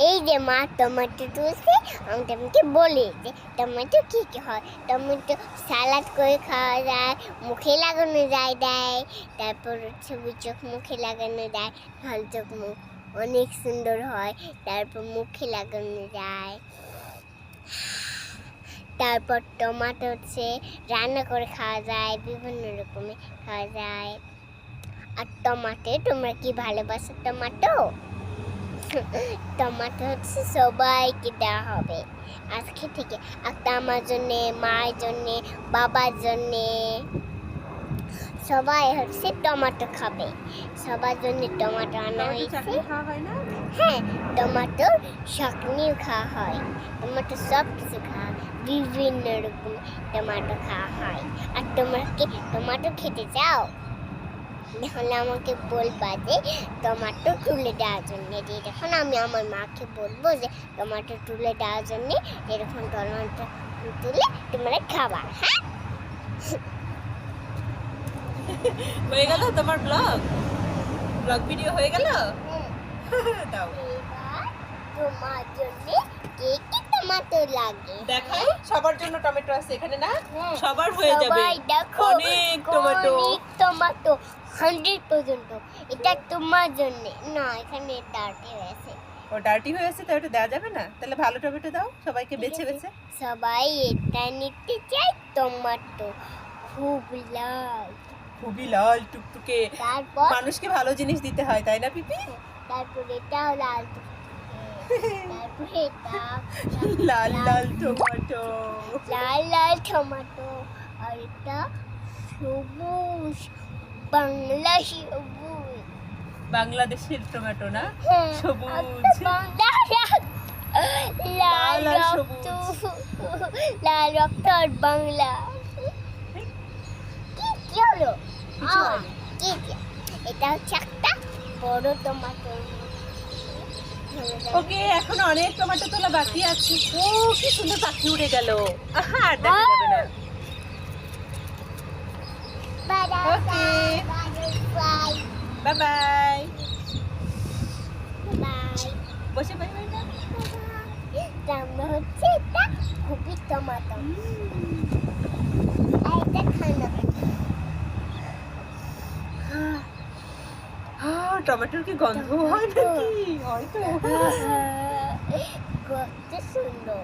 এই যে মা টমেটো তুলছে, আমি তোমাকে বলি যে টমেটো কী কী হয়। টমেটো স্যালাড করে খাওয়া যায়, মুখে লাগানো যায় দেয়, তারপর চোখ মুখে লাগানো যায়, ঝাল চোখ মুখ অনেক সুন্দর হয়, তারপর মুখে লাগানো যায়। তারপর টমেটো রান্না করে খাওয়া যায়, বিভিন্ন রকমের খাওয়া যায়। আর টমাটো, তোমরা কি ভালোবাসো টমেটো? টমেটো সবাইকে দেওয়া হবে আজকে থেকে। একটা আমার জন্যে, মায়ের জন্যে, বাবার জন্যে, সবাই টমেটো খাবে। সবার জন্য টমেটো আনা হয়েছে। হ্যাঁ, টমেটোর চাটনিও খাওয়া হয়, টমেটো সব কিছু খাওয়া, বিভিন্ন রকম টমেটো খাওয়া হয়। আর তোমরা কি টমেটো খেতে চাও? তাহলে আমাকে বলবা যে টমেটো তুলে দেওয়ার জন্যে। যখন আমি আমার মাকে বলবো যে টমেটো তুলে দেওয়ার জন্যে, এরকম টমেটো তুলে তোমরা খাবা। হ্যাঁ, হয়ে গেল তোমার ব্লগ ভিডিও হয়ে গেল। দাও তোমার জন্য কি কি টমেটো লাগে দেখাই। সবার জন্য টমেটো আছে এখানে না? হ্যাঁ, সবার হয়ে যাবে। সবাই দেখো, অনেক টমেটো, অনেক টমেটো 100 পর্যন্ত। এটা তোমার জন্য না, এখানে ডার্টি হয়েছে। ও ডার্টি হয়ে আছে, তাই ওটা দেওয়া যাবে না। তাহলে ভালো টমেটো দাও সবাইকে বেছে বেছে। সবাই এটা নিতে চাই। টমেটো খুব লাল, খুবই লাল টুকটুকে। তারপর মানুষকে ভালো জিনিস দিতে হয়, তাই না পিপি? তারপর এটাও লাল টুকটুকে। তারপর এটা লাল লাল টমেটো, লাল লাল টমেটো। আর এটা সবুজ, বাংলা সবুজ। বাংলাদেশের টমেটো না? হ্যাঁ, সবুজ, লাল লাল আর রক্ত, লাল রক্ত আর বাংলা। কি হলো? কিছু হয়নি। এটা হচ্ছে একটা বড় টমেটো। ওকে, এখন অনেক টমেটো তোলা বাকি আছে। ও কি সুন্দর পাখি উড়ে গেল। আহা, আর দেখা যাবে না। ওকে, বাই বাই। বসে বাই বাই না। রান্না হচ্ছে এটা খুবই টমেটো। আর এটা ঠান্ডা টমেটোর কি গন্ধ হয় নাকি? হয়তো। কত সুন্দর।